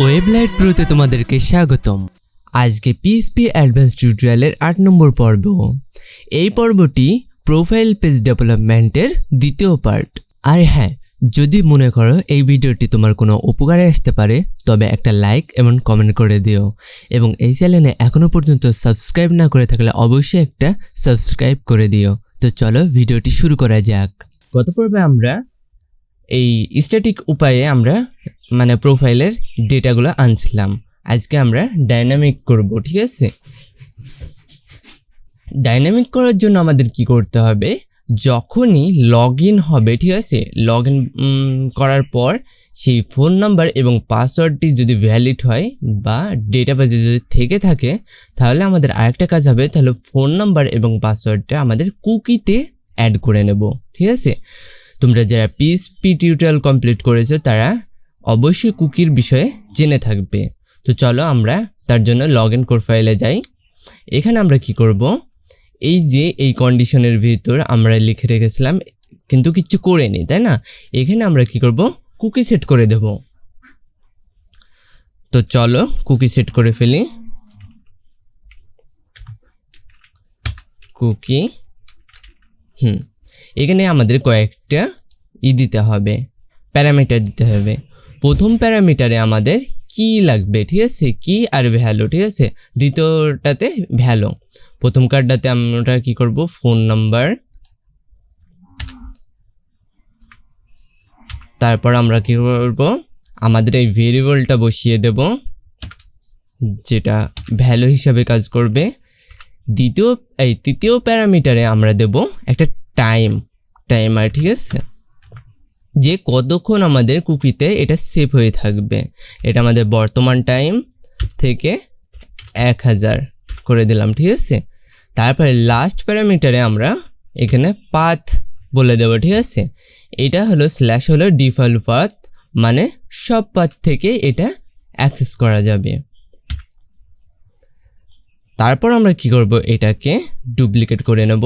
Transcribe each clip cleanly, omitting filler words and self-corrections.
ওয়েবলাইট প্রোতে তোমাদেরকে স্বাগতম। আজকে পিএইচপি অ্যাডভান্স টিউটোরিয়ালের 8 নম্বর পর্ব। এই পর্বটি প্রোফাইল পেজ ডেভেলপমেন্টের দ্বিতীয় পার্ট। আর হ্যাঁ, যদি মনে করো এই ভিডিওটি তোমার কোনো উপকারে আসতে পারে তবে একটা লাইক এবং কমেন্ট করে দিও, এবং এই চ্যানেলে এখনো পর্যন্ত সাবস্ক্রাইব না করে থাকলে অবশ্যই একটা সাবস্ক্রাইব করে দিও। তো চলো ভিডিওটি শুরু করা যাক। গত পর্বে আমরা এই স্ট্যাটিক উপায়ে আমরা প্রোফাইলের ডেটাগুলো আনছিলাম। আজকে আমরা ডাইনামিক করব, ঠিক আছে? ডাইনামিক করার জন্য আমাদের কি করতে হবে, যখনই লগ ইন হবে, ঠিক আছে, লগ ইন করার পর সেই ফোন নাম্বার এবং পাসওয়ার্ডটি যদি ভ্যালিড হয় বা ডেটাবেজে যদি থেকে থাকে, তাহলে আমাদের আরেকটা কাজ হবে, তাহলে ফোন নাম্বার এবং পাসওয়ার্ডটা আমাদের কুকিতে অ্যাড করে নেব, ঠিক আছে? তোমরা যারা পিএইচপি টিউটোরিয়াল কমপ্লিট করেছো তারা অবশ্যই কুকির বিষয়ে জেনে থাকবে। তো চলো আমরা তার জন্য লগ ইন প্রোফাইলে যাই। এখানে আমরা কি করব, এই যে এই কন্ডিশনের ভিতর আমরা লিখে রেখেছিলাম কিন্তু কিচ্ছু করিনি, তাই না? এখানে আমরা কি করব, কুকি সেট করে দেব। তো চলো কুকি সেট করে ফেলি। কুকি এখানে আমাদের কয়েকটা দিতে হবে, প্যারামিটার দিতে হবে। প্রথম প্যারামিটারে আমাদের কি লাগবে, ঠিক আছে, কি আর ভ্যালু, ঠিক আছে। দ্বিতীয়টাতে ভ্যালু। প্রথম কার্ডটাতে আমরা কি করব, ফোন নাম্বার, তারপর আমরা কি করব, আমাদের এই ভেরিয়েবলটা বসিয়ে দেব যেটা ভ্যালু হিসাবে কাজ করবে। তৃতীয় প্যারামিটারে আমরা দেব একটা টাইমার, ঠিক আছে, যে কতক্ষণ আমাদের কুকিতে এটা সেভ হয়ে থাকবে। এটা আমাদের বর্তমান টাইম থেকে 1000 করে দিলাম, ঠিক আছে। তারপরে লাস্ট প্যারামিটারে আমরা এখানে পাথ বলে দেব, ঠিক আছে। এটা হলো স্ল্যাশ হলো ডিফল্ট পাথ, মানে সব পাথ থেকে এটা অ্যাক্সেস করা যাবে। তারপর আমরা কি করব, এটাকে ডুপ্লিকেট করে নেব।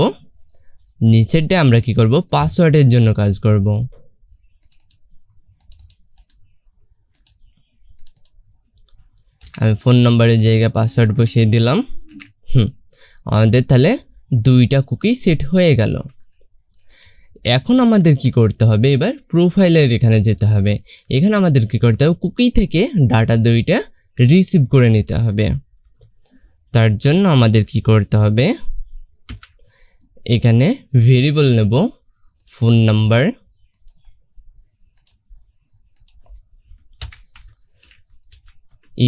নিচেরটা আমরা কি করব, পাসওয়ার্ডের জন্য কাজ করব। আমি ফোন নাম্বারের জায়গায় পাসওয়ার্ড বসিয়ে দিলাম। আমাদের তাহলে 2টা কুকি সেট হয়ে গেল। এখন আমাদের কি করতে হবে, এবার প্রোফাইলের এখানে যেতে হবে। এখানে আমাদের কি করতে হবে, কুকি থেকে ডাটা 2টা রিসিভ করে নিতে হবে। তার জন্য আমাদের কি করতে হবে, এখানে ভেরিয়েবল নেব ফোন নাম্বার,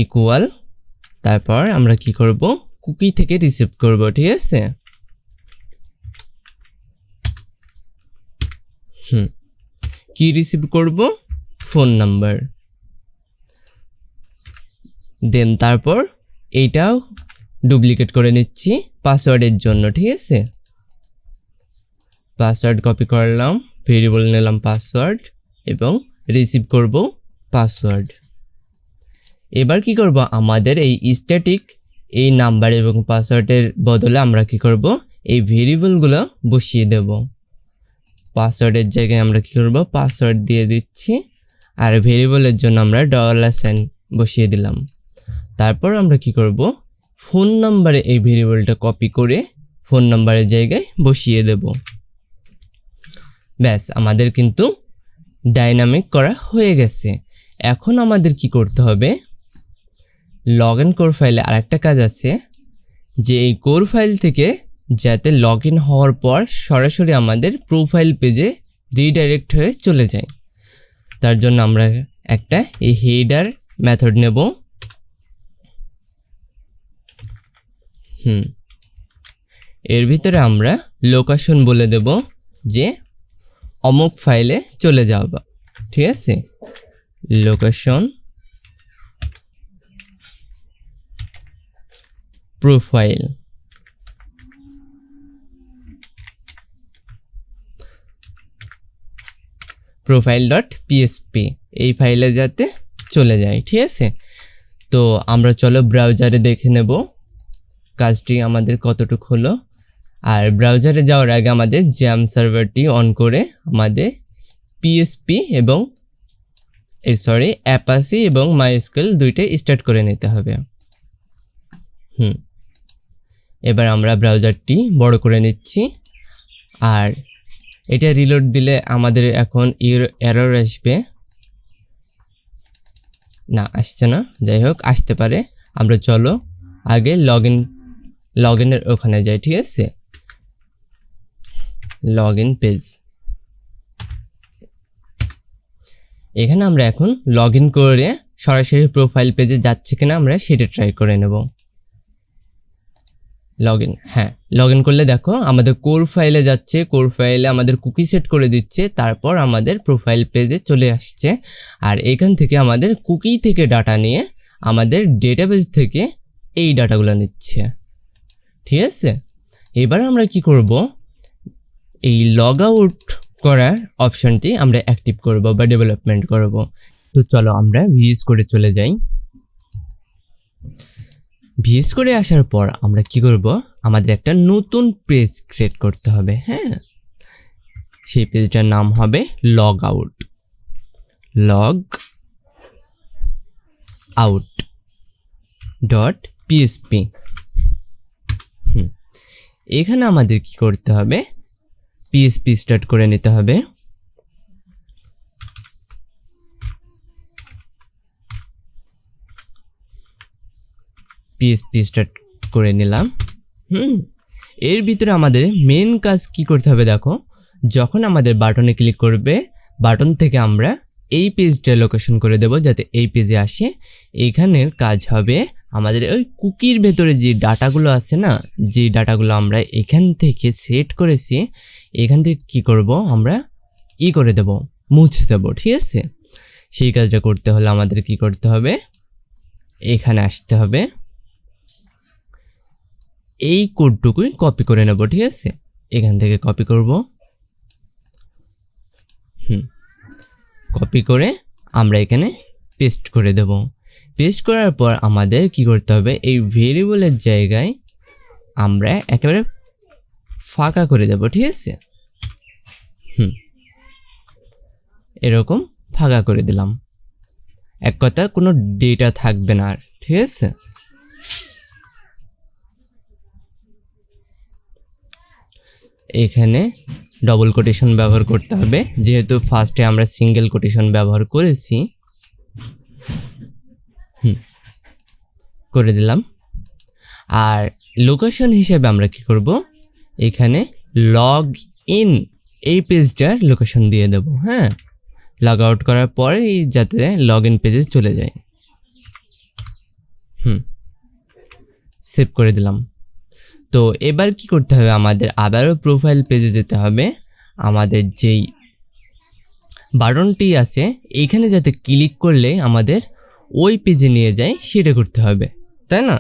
ইকুয়াল, তারপর আমরা কি করব, কুকি থেকে রিসিভ করব, ঠিক আছে। কি রিসিভ করব, ফোন নাম্বার। দেন তারপর এইটাও ডুপ্লিকেট করে নিচ্ছি পাসওয়ার্ডের জন্য, ঠিক আছে। পাসওয়ার্ড কপি করলাম, ভেরিয়েবল নিলাম পাসওয়ার্ড এবং রিসিভ করব পাসওয়ার্ড। এবার কি করব, আমাদের এই স্ট্যাটিক এই নাম্বার এবং পাসওয়ার্ডের বদলে আমরা কি করব, এই ভেরিয়েবলগুলো বসিয়ে দেব। পাসওয়ার্ডের জায়গায় আমরা কি করব, পাসওয়ার্ড দিয়ে দিচ্ছি, আর ভেরিয়েবলের জন্য আমরা $সাইন বসিয়ে দিলাম। তারপর আমরা কি করব, ফোন নাম্বারে এই ভেরিয়েবলটা কপি করে ফোন নাম্বারের জায়গায় বসিয়ে দেব। ব্যাস, আমাদের কিন্তু ডাইনামিক করা হয়ে গেছে। এখন আমাদের কি করতে হবে, লগ ইন কোর ফাইলে আরেকটা কাজ আছে, যে এই কোর ফাইল থেকে যাতে লগ ইন হওয়ার পর সরাসরি আমাদের প্রোফাইল পেজে রিডাইরেক্ট হয়ে চলে যায়। তার জন্য আমরা একটা এই হেডার মেথড নেব। এর ভিতরে আমরা লোকেশন বলে দেব যে অমুক ফাইলে চলে যাওয়া, ঠিক আছে। লোকেশন প্রোফাইল, profile.php এই ফাইলে যাতে চলে যায়, ঠিক আছে। তো আমরা চলো ব্রাউজারে দেখে নেব কাজটি আমাদের কতটুকু হলো। আর ব্রাউজারে যাওয়ার আগে আমাদের জ্যাম সার্ভারটি অন করে আমাদের পিএইচপি এবং অ্যাপাচি এবং মাইস্কুয়েল দুইটাই স্টার্ট করে নিতে হবে। এবার আমরা ব্রাউজারটি বড় করে নিচ্ছি, আর এটা রিলোড দিলে আমাদের এখন এরর আসবে, না আসছে না, যাই হোক আসতে পারে। আমরা চলো আগে লগ ইনের ওখানে যাই, ঠিক আছে, লগ ইন পেজ। এখানে আমরা এখন লগ ইন করে সরাসরি প্রোফাইল পেজে যাচ্ছে কিনা আমরা সেটা ট্রাই করে নেব। লগ ইন করলে দেখো আমাদের কোর ফাইলে যাচ্ছে, কোর ফাইলে আমাদের কুকি সেট করে দিচ্ছে, তারপর আমাদের প্রোফাইল পেজে চলে আসছে। আর এখান থেকে আমাদের কুকি থেকে ডাটা নিয়ে আমাদের ডেটাবেস থেকে এই ডাটাগুলো নিচ্ছে, ঠিক আছে। এবার আমরা কি করব, এই লগ আউট করার অপশনটি আমরা অ্যাক্টিভ করব বা ডেভেলপমেন্ট করব। তো চলো আমরা ভিএস করে চলে যাই। ভিএস করে আসার পর আমরা কি করব, আমাদের একটা নতুন পেজ ক্রিয়েট করতে হবে। হ্যাঁ, সেই পেজটার নাম হবে লগ আউট ডট পিএসপি। এখানে আমাদের কি করতে হবে, পিএসপি স্টার্ট করে নিতে হবে। পিএসপি স্টার্ট করে নিলাম। এর ভিতরে আমাদের মেন কাজ কি করতে হবে দেখো, যখন আমাদের বাটনে ক্লিক করবে, বাটন থেকে আমরা এই পেজটা লোকেশন করে দেব যাতে এই পেজে আসে। এইখানের কাজ হবে আমাদের ওই কুকির ভেতরে যে ডাটাগুলো আছে না, যে ডাটাগুলো আমরা এখান থেকে সেট করেছি, এখান থেকে কি করব আমরা করে দেব, মুছে দেব, ঠিক আছে। সেই কাজটা করতে হলে আমাদের কি করতে হবে, এখানে আসতে হবে, এই কোডটুকুই কপি করে নেব, ঠিক আছে। এখান থেকে কপি করব, কপি করে আমরা এখানে পেস্ট করে দেব। পেস্ট করার পর আমাদের কি করতে হবে, এই ভেরিয়েবলের জায়গায় আমরা একেবারে ফাঁকা করে দেব, ঠিক আছে। এরকম ফাঁকা করে দিলাম, এক কথা কোনো ডেটা থাকবে না আর, ঠিক আছে। এখানে ডবল কোটেশন ব্যবহার করতে হবে, যেহেতু ফার্স্টে আমরা সিঙ্গেল কোটেশন ব্যবহার করেছি। করে দিলাম। আর লোকেশন হিসেবে আমরা কি করব, এখানে লগ ইন এই পেজটার লোকেশন দিয়ে দেব। হ্যাঁ, লগ আউট করার পরে যাতে লগ ইন পেজে চলে যায়। সেভ করে দিলাম। তো এবার কি করতে হবে, আমাদের আবারও প্রোফাইল পেজে যেতে হবে। আমাদের যেই বাটনটি আছে এইখানে যাতে ক্লিক করলে আমাদের ওই পেজে নিয়ে যায় সেটা করতে হবে, তাই না।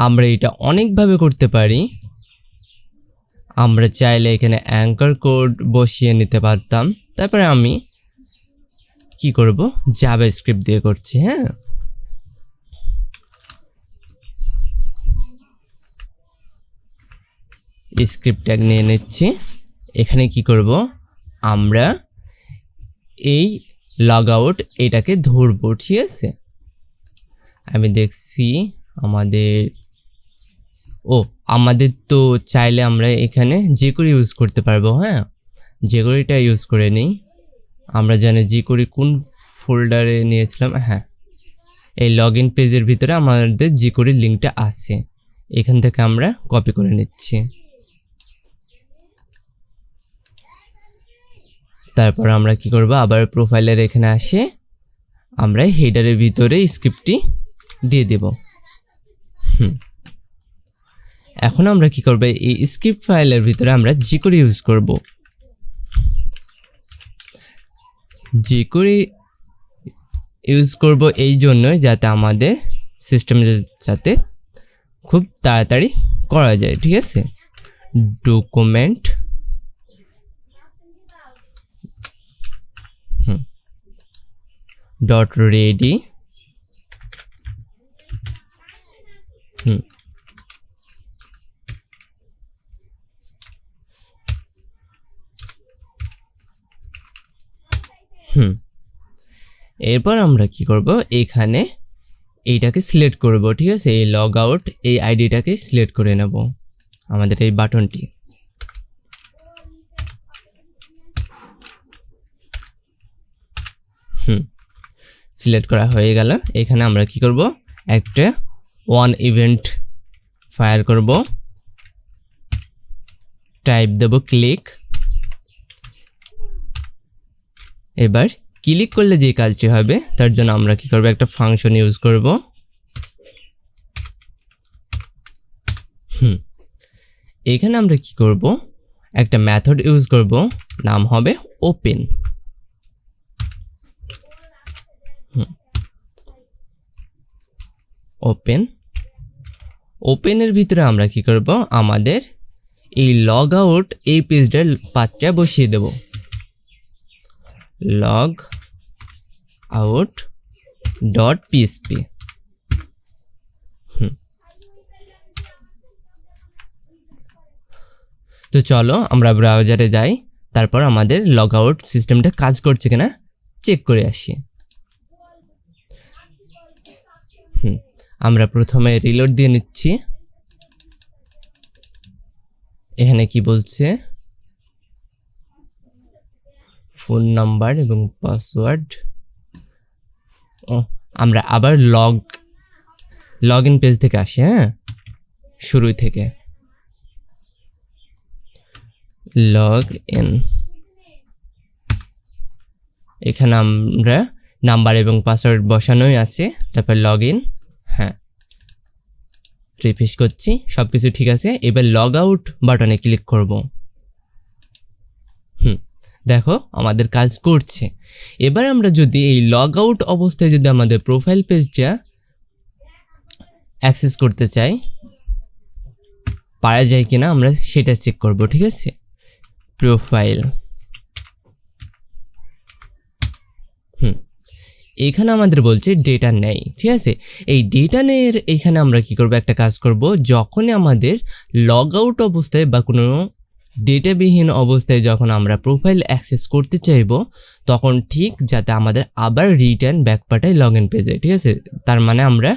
আমরা এটা অনেকভাবে করতে পারি। আমরা চাইলে এখানে অ্যাঙ্কার কোড বসিয়ে নিতে পারতাম, তারপরে আমি কি করব, জাভাস্ক্রিপ্ট দিয়ে করছি। হ্যাঁ, স্ক্রিপ্ট ট্যাগ নিয়ে নিচ্ছি। এখানে কি করব, আমরা এই লগ আউট এটাকে ধরবো, ঠিক আছে। আমি দেখছি আমাদের তো চাইলে আমরা এখানে jQuery ইউজ করতে পারবো। হ্যাঁ, jQueryটা ইউজ করে নিই। আমরা জানি jQuery কোন ফোল্ডারে নিয়েছিলাম। হ্যাঁ, এই লগ ইন পেজের ভিতরে আমাদের jQuery লিঙ্কটা আছে, এখান থেকে আমরা কপি করে নিচ্ছি। তারপর আমরা কি করব, আবার প্রোফাইলের এখানে আসে আমরা হেডারের ভিতরে স্ক্রিপ্টটি দিয়ে দেব। এখন আমরা কি করব, এই স্ক্রিপ্ট ফাইলের ভিতরে আমরা jQuery ইউজ করব। jQuery ইউজ করব এই জন্যই যাতে আমাদের সিস্টেমে যাতে খুব তাড়াতাড়ি করা যায়, ঠিক আছে। ডকুমেন্ট ডট রেডি এরপর আমরা কি করব, এখানে এইটাকে সিলেক্ট করব, ঠিক আছে, এই লগ আউট এই আইডিটাকে সিলেক্ট করে নেব আমাদের এই বাটনটি। সিলেক্ট করা হয়ে গেল। এখানে আমরা কি করব, একটা ওয়ান ইভেন্ট ফায়ার করব, টাইপ দেব ক্লিক। এবার ক্লিক করলে যে কাজটি হবে তার জন্য আমরা কি করব, একটা ফাংশন ইউজ করব। এখানে আমরা কি করব, একটা মেথড ইউজ করব, নাম হবে ওপেন। ওপেনের ভিতরে আমরা কি করব, আমাদের এই লগ আউট এই পেজটার পাথটা বসিয়ে দেব, লগ আউট ডট পিএসপি। তো চলো আমরা ব্রাউজারে যাই, তারপর আমাদের লগ আউট সিস্টেমটা কাজ করছে কিনা চেক করে আসি। আমরা প্রথমে রিলোড দিয়ে নিচ্ছি। এখানে কি বলছে, ফোন নাম্বার এবং পাসওয়ার্ড। আমরা আবার লগ ইন পেজ থেকে আসি, হ্যাঁ, শুরু থেকে লগ ইন। এখানে আমরা নাম্বার এবং পাসওয়ার্ড বসানোই আছে, তারপর লগ ইন। হ্যাঁ, রিফ্রেশ করছি, সব কিছু ঠিক আছে। এবার লগ আউট বাটনে ক্লিক করব। দেখো আমাদের কাজ করছে। এবার আমরা যদি এই লগ আউট অবস্থায় যদি আমাদের প্রোফাইল পেজটা অ্যাক্সেস করতে চাই, পারা যায় কিনা আমরা সেটা চেক করব, ঠিক আছে। প্রোফাইল, এখানে আমাদের বলছে ডেটা নেই, ঠিক আছে। এই ডেটা নেয়ার এখানে আমরা কি করব, একটা কাজ করব, যখনই আমাদের লগ আউট অবস্থায় বা কোনো ডেটাবিহীন অবস্থায় যখন আমরা প্রোফাইল অ্যাক্সেস করতে চাইব, তখন ঠিক যাতে আমাদের আবার রিটার্ন ব্যাক পাঠায় লগ ইন পেজে, ঠিক আছে। তার মানে আমরা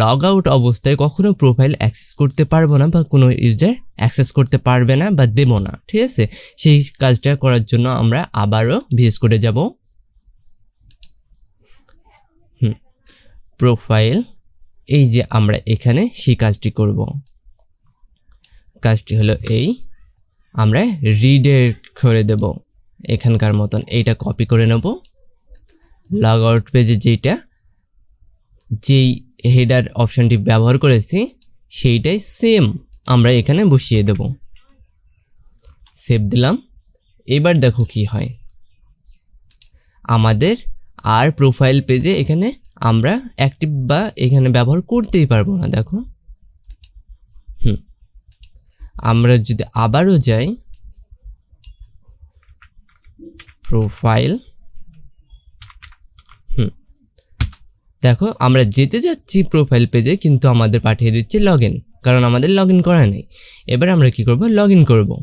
লগ আউট অবস্থায় কখনো প্রোফাইল অ্যাক্সেস করতে পারবো না, বা কোনো ইউজার অ্যাক্সেস করতে পারবে না বা দেবো না, ঠিক আছে। সেই কাজটা করার জন্য আমরা আবারও ভিএস কোডে যাব। প্রোফাইল, এই যে আমরা এখানে সেই কাজটি করব। কাজটি হলো এই, আমরা রিডাইরেক্ট করে দেব এখানকার মতন। এইটা কপি করে নেব, লগ আউট পেজে যেই হেডার অপশনটি ব্যবহার করেছি সেইটাই সেম আমরা এখানে বসিয়ে দেব। সেভ দিলাম। এবার দেখো কি হয়, আমাদের আর প্রোফাইল পেজে এখানে আমরা অ্যাক্টিভ বা এখানে ব্যবহার করতেই পারবো না। দেখো, আমরা যদি আবারও যাই প্রোফাইল, দেখো আমরা যেতে যাচ্ছি প্রোফাইল পেজে, কিন্তু আমাদের পাঠিয়ে দিচ্ছে লগ ইন, কারণ আমাদের লগ ইন করা নেই। এবার আমরা কি করব, লগ ইন করবো।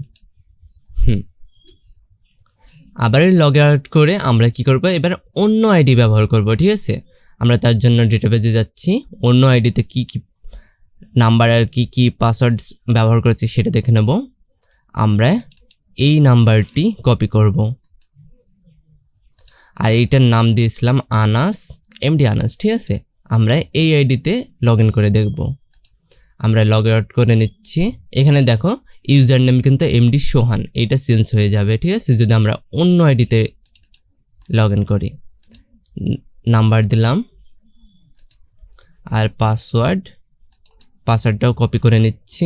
আবার লগ আউট করে আমরা কি করব, এবার অন্য আইডি ব্যবহার করব, ঠিক আছে। আমরা তার জন্য ডেটাবেজে যাচ্ছি, অন্য আইডিতে কি কি নাম্বার আর কি কি পাসওয়ার্ড ব্যবহার করেছি সেটা দেখে নেব। আমরা এই নাম্বারটি কপি করব, আর এইটার নাম দিয়েছিলাম আনাস, এমডি আনাস, ঠিক আছে। আমরা এই আইডিতে লগ ইন করে দেখব। আমরা লগ আউট করে নিচ্ছি। এখানে দেখো ইউজার নেম কিন্তু এমডি সোহান, এইটা চেঞ্জ হয়ে যাবে, ঠিক আছে, যদি আমরা অন্য আইডিতে লগ ইন করি। নাম্বার দিলাম আর পাসওয়ার্ডটাও কপি করে নিচ্ছি।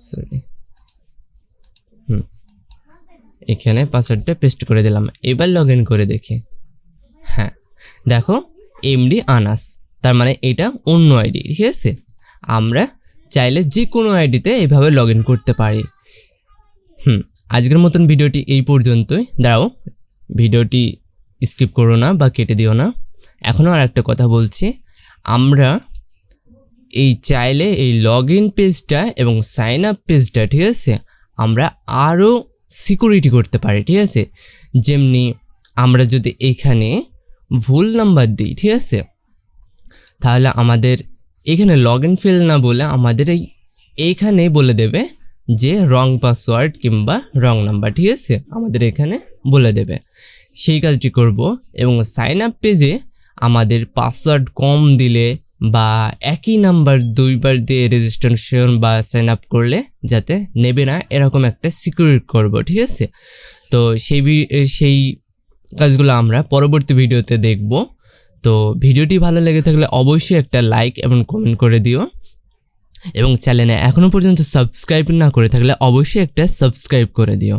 সরি, এখানে পাসওয়ার্ডটা পেস্ট করে দিলাম। এবার লগ ইন করে দেখি। হ্যাঁ, দেখো এমডি আনাস, তার মানে এটা অন্য আইডি, ঠিক আছে। আমরা চাইলে যে কোনো আইডিতে এইভাবে লগ ইন করতে পারি। আজকের মতন ভিডিওটি এই পর্যন্তই। দাঁড়াও, ভিডিওটি স্কিপ করো না বা কেটে দিও না। এখনও আর একটা কথা বলছি, আমরা এই চাইলে এই লগ ইন পেজটা এবং সাইন আপ পেজটা, ঠিক আছে, আমরা আরও সিকিউরিটি করতে পারে, ঠিক আছে। যেমনি আমরা যদি এখানে ভুল নাম্বার দিই, ঠিক আছে, তাহলে আমাদের এখানে লগ ইন ফেল না বলে আমাদের এইখানে বলে দেবে যে রং পাসওয়ার্ড কিংবা রং নাম্বার, ঠিক আছে, আমাদের এখানে বলে দেবে। সেই কাজটি করব। এবং সাইন আপ পেজে আমাদের পাসওয়ার্ড কম দিলে বা একই নাম্বার দুইবার দিয়ে রেজিস্ট্রেশন বা সাইন আপ করলে যাতে নেবে না, এরকম একটা সিকিউরিটি করব, ঠিক আছে। তো সেই কাজগুলো আমরা পরবর্তী ভিডিওতে দেখব। তো ভিডিওটি ভালো লেগে থাকলে অবশ্যই একটা লাইক এবং কমেন্ট করে দিও, এবং চ্যানেলে এখনও পর্যন্ত সাবস্ক্রাইব না করে থাকলে অবশ্যই একটা সাবস্ক্রাইব করে দিও।